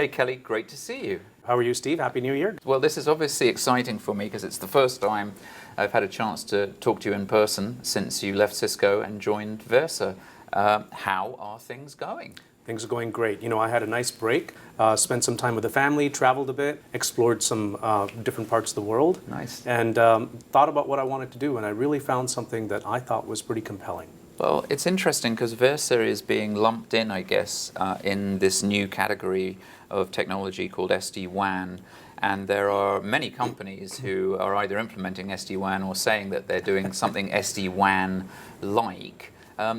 Hey Kelly, great to see you. How are you, Steve? Happy New Year. Well, this is obviously exciting for me because it's the first time I've had a chance to talk to you in person since you left Cisco and joined Versa. How are things going? Things are going great. You know, I had a nice break, spent some time with the family, traveled a bit, explored some different parts of the world. Nice. And thought about what I wanted to do, and I really found something that I thought was pretty compelling. Well, it's interesting because Versa is being lumped in, I guess, in this new category of technology called SD-WAN. And there are many companies who are either implementing SD-WAN or saying that they're doing something SD-WAN-like.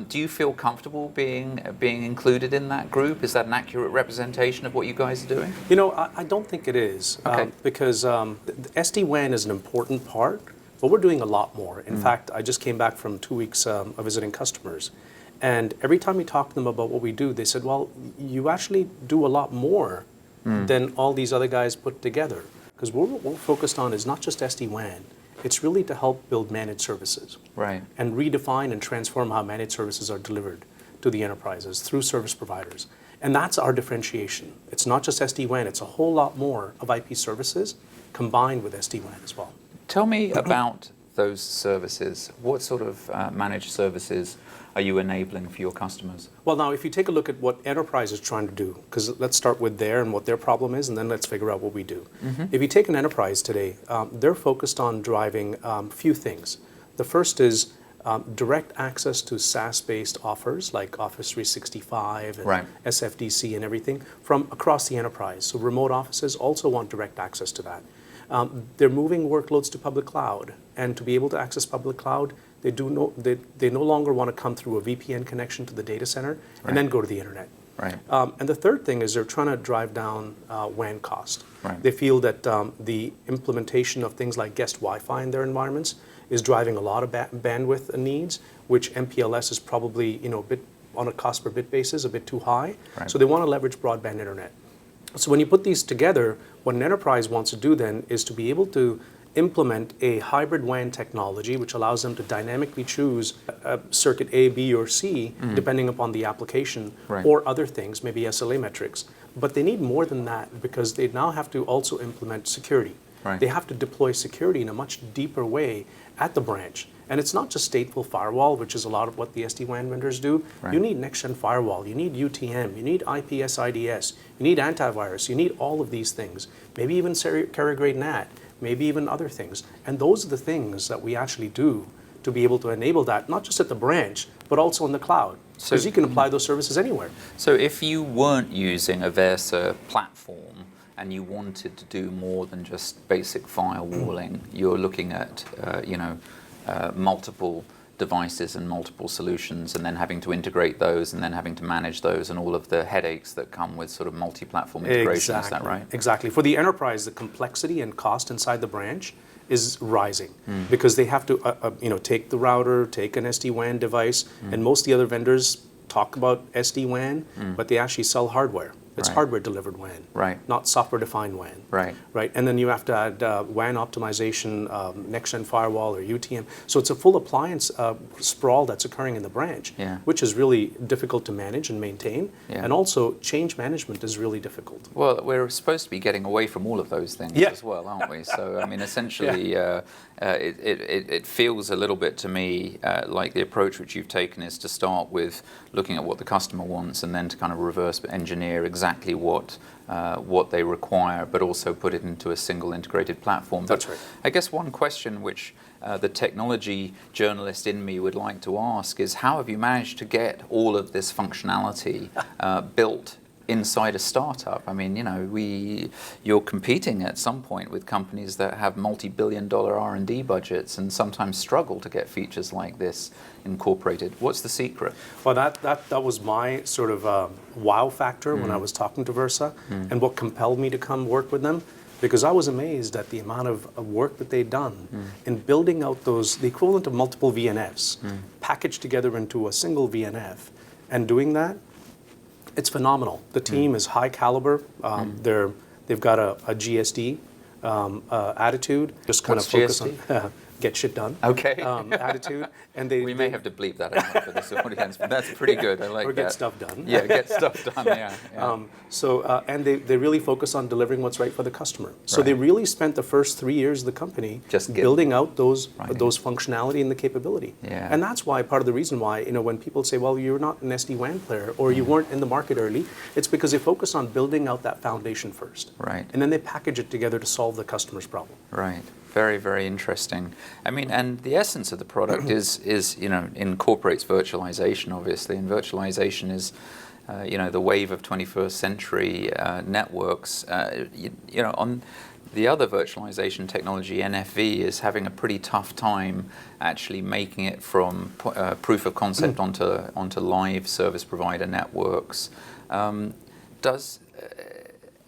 Do you feel comfortable being included in that group? Is that an accurate representation of what you guys are doing? You know, I don't think it is, Okay. because the SD-WAN is an important part, but we're doing a lot more. In fact, I just came back from 2 weeks of visiting customers, and every time we talk to them about what we do, they said, well, you actually do a lot more than all these other guys put together. Because what we're focused on is not just SD-WAN, it's really to help build managed services. Right. And redefine and transform how managed services are delivered to the enterprises through service providers. And that's our differentiation. It's not just SD-WAN, it's a whole lot more of IP services combined with SD-WAN as well. Tell me about those services. What sort of managed services are you enabling for your customers? Well, now, if you take a look at what enterprise is trying to do, because let's start with there and what their problem is, and then let's figure out what we do. If you take an enterprise today, they're focused on driving a few things. The first is direct access to SaaS-based offers like Office 365 and Right. SFDC and everything from across the enterprise. So remote offices also want direct access to that. They're moving workloads to public cloud, and to be able to access public cloud, they no longer want to come through a VPN connection to the data center and then go to the internet. Right. And the third thing is they're trying to drive down WAN cost. Right. They feel that the implementation of things like guest Wi-Fi in their environments is driving a lot of bandwidth needs, which MPLS is probably, you know, a bit on a cost per bit basis a bit too high. Right. So they want to leverage broadband internet. So when you put these together, what an enterprise wants to do then is to be able to implement a hybrid WAN technology which allows them to dynamically choose circuit A, B, or C, depending upon the application, Right. or other things, maybe SLA metrics. But they need more than that because they now have to also implement security. Right. They have to deploy security in a much deeper way at the branch. And it's not just stateful firewall, which is a lot of what the SD-WAN vendors do. Right. You need next-gen firewall, you need UTM, you need IPS-IDS, you need antivirus, you need all of these things. Maybe even carrier-grade NAT, maybe even other things. And those are the things that we actually do to be able to enable that, not just at the branch, but also in the cloud. So- Because you can apply those services anywhere. So if you weren't using a Versa platform and you wanted to do more than just basic firewalling, you're looking at multiple devices and multiple solutions, and then having to integrate those, and then having to manage those, and all of the headaches that come with sort of multi-platform integration. Is that right? Exactly. For the enterprise, the complexity and cost inside the branch is rising because they have to take the router, take an SD-WAN device, and most of the other vendors talk about SD-WAN, but they actually sell hardware. It's Right. hardware-delivered WAN, Right. not software-defined WAN. Right. Right, and then you have to add WAN optimization, next-gen firewall or UTM. So it's a full appliance sprawl that's occurring in the branch, Yeah. which is really difficult to manage and maintain. Yeah. And also, change management is really difficult. Well, we're supposed to be getting away from all of those things Yeah. as well, aren't we? So, I mean, essentially, it feels a little bit to me like the approach which you've taken is to start with looking at what the customer wants and then to kind of reverse engineer exactly what they require, but also put it into a single integrated platform. That's But right. I guess one question which the technology journalist in me would like to ask is, how have you managed to get all of this functionality built inside a startup? I mean, you're competing at some point with companies that have multi-billion-dollar R&D budgets and sometimes struggle to get features like this incorporated. What's the secret? Well, that was my sort of wow factor when I was talking to Versa, and what compelled me to come work with them, because I was amazed at the amount of work that they'd done in building out the equivalent of multiple VNFs, packaged together into a single VNF, and doing that. It's phenomenal. The team is high caliber. They've got a GSD attitude. Just kind What's of focus GSD? on get shit done Okay. attitude. And We may have to bleep that out for this audience, but that's pretty good. I like or that. get stuff done. Yeah, get stuff done. Yeah. And they really focus on delivering what's right for the customer. So Right. they really spent the first 3 years of the company Just building out those Right. those functionality and the capability. Yeah. And that's why part of the reason why, when people say, well, you're not an SD-WAN player or you weren't in the market early, it's because they focus on building out that foundation first. Right. And then they package it together to solve the customer's problem. Right. Very, very interesting. I mean, and the essence of the product is incorporates virtualization, obviously, and virtualization is, the wave of 21st century networks. On the other virtualization technology, NFV, is having a pretty tough time actually making it from proof of concept onto live service provider networks. Does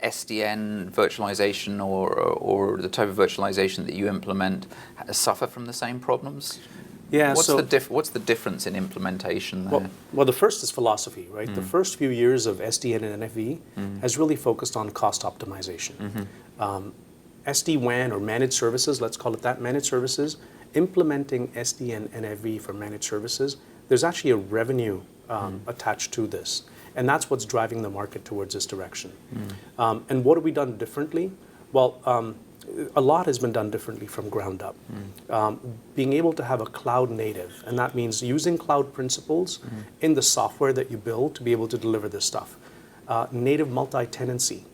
SDN virtualization or the type of virtualization that you implement suffer from the same problems? Yeah. What's the difference in implementation there? Well, the first is philosophy, right? The first few years of SDN and NFV has really focused on cost optimization. SD-WAN or managed services, let's call it that, managed services, implementing SDN and NFV for managed services, there's actually a revenue attached to this. And that's what's driving the market towards this direction. And what have we done differently? Well, a lot has been done differently from ground up. Being able to have a cloud native, and that means using cloud principles in the software that you build to be able to deliver this stuff. Native multi-tenancy,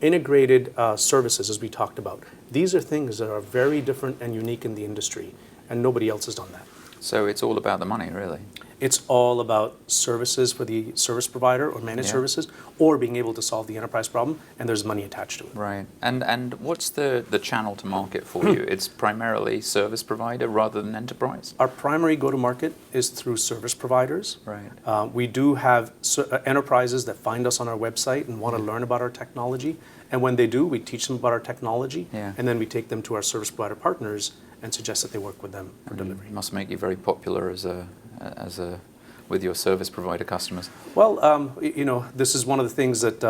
integrated services, as we talked about. These are things that are very different and unique in the industry, and nobody else has done that. So it's all about the money, really. It's all about services for the service provider or managed services, or being able to solve the enterprise problem, and there's money attached to it. Right. And what's the channel to market for you? It's primarily service provider rather than enterprise? Our primary go-to-market is through service providers. Right. We do have enterprises that find us on our website and want to learn about our technology. And when they do, we teach them about our technology, and then we take them to our service provider partners and suggest that they work with them for delivery. It must make you very popular with your service provider customers. Well, this is one of the things that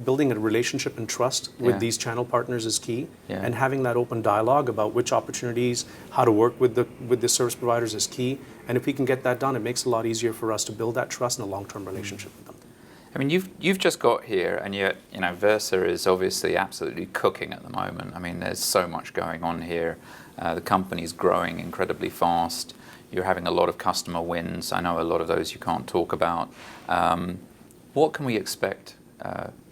building a relationship and trust with these channel partners is key, and having that open dialogue about which opportunities, how to work with the service providers is key. And if we can get that done, it makes it a lot easier for us to build that trust and a long-term relationship with them. I mean, you've just got here, and yet Versa is obviously absolutely cooking at the moment. I mean, there's so much going on here. The company's growing incredibly fast. You're having a lot of customer wins. I know a lot of those you can't talk about. What can we expect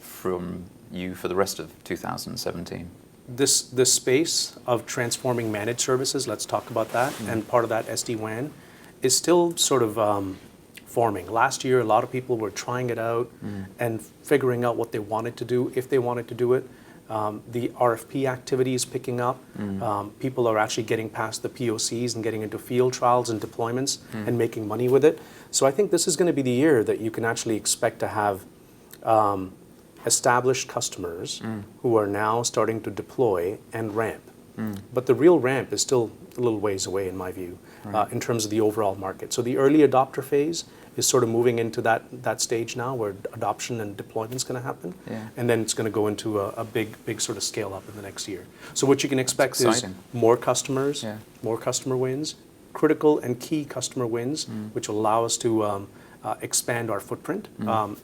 from you for the rest of 2017? This space of transforming managed services, let's talk about that, and part of that SD-WAN is still sort of forming. Last year, a lot of people were trying it out and figuring out what they wanted to do, if they wanted to do it. The RFP activity is picking up. People are actually getting past the POCs and getting into field trials and deployments and making money with it. So I think this is going to be the year that you can actually expect to have established customers who are now starting to deploy and ramp. But the real ramp is still a little ways away, in my view, in terms of the overall market. So the early adopter phase is sort of moving into that stage now where adoption and deployment is going to happen. And then it's going to go into a big sort of scale up in the next year. So what you can expect is more customers, more customer wins, critical and key customer wins, which will allow us to expand our footprint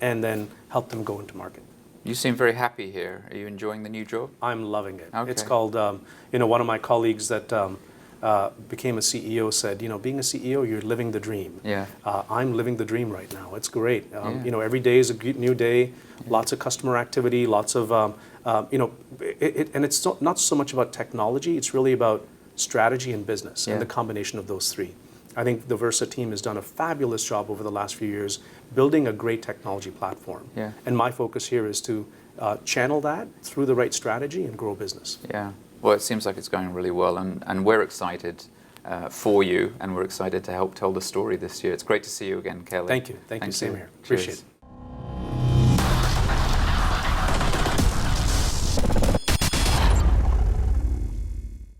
and then help them go into market. You seem very happy here. Are you enjoying the new job? I'm loving it. Okay. It's called, one of my colleagues that became a CEO said, being a CEO, you're living the dream. I'm living the dream right now. It's great. Every day is a new day, lots of customer activity, lots of, and it's not so much about technology, it's really about strategy and business and the combination of those three. I think the Versa team has done a fabulous job over the last few years building a great technology platform. And my focus here is to channel that through the right strategy and grow business. Well, it seems like it's going really well, and we're excited for you, and we're excited to help tell the story this year. It's great to see you again, Kelly. Thank you. Thank you. Same here. Appreciate it.